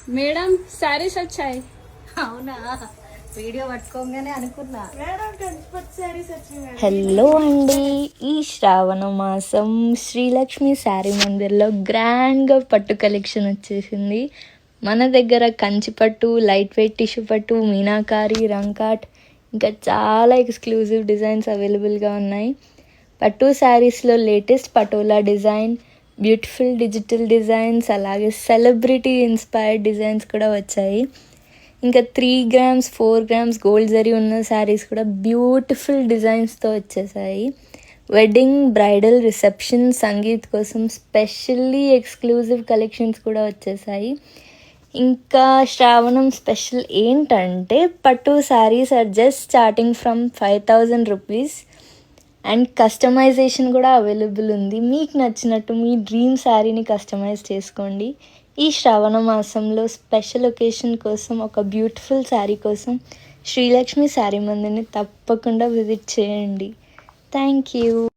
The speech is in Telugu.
మేడం శారీస్ వచ్చాయి. అవునా, వీడియో పట్టుకోగానే అనుకున్నా. హలో అండి, ఈ శ్రావణ మాసం శ్రీలక్ష్మి శారీ మందిర్లో గ్రాండ్గా పట్టు కలెక్షన్ వచ్చేసింది. మన దగ్గర కంచి పట్టు, లైట్ వెయిట్ టిష్యూ పట్టు, మీనాకారి, రంకాట్ ఇంకా చాలా ఎక్స్క్లూజివ్ డిజైన్స్ అవైలబుల్గా ఉన్నాయి. పట్టు శారీస్లో latest patola design, beautiful digital designs, అలాగే సెలబ్రిటీ ఇన్స్పైర్డ్ డిజైన్స్ కూడా వచ్చాయి. ఇంకా 3 grams 4 grams గోల్డ్ జరీ ఉన్న శారీస్ కూడా బ్యూటిఫుల్ డిజైన్స్తో వచ్చేసాయి. వెడ్డింగ్, బ్రైడల్, రిసెప్షన్, సంగీత్ కోసం స్పెషల్లీ ఎక్స్క్లూజివ్ కలెక్షన్స్ కూడా వచ్చేసాయి. ఇంకా శ్రావణం స్పెషల్ ఏంటంటే pattu sarees are just starting from 5,000 rupees and customization కూడా అవైలబుల్ ఉంది. మీకు నచ్చినట్టు మీ డ్రీమ్ శారీని కస్టమైజ్ చేసుకోండి. ఈ శ్రావణ మాసంలో స్పెషల్ ఒకేషన్ కోసం ఒక బ్యూటిఫుల్ శారీ కోసం శ్రీలక్ష్మి శారీ మందిని తప్పకుండా విజిట్ చేయండి. Thank you.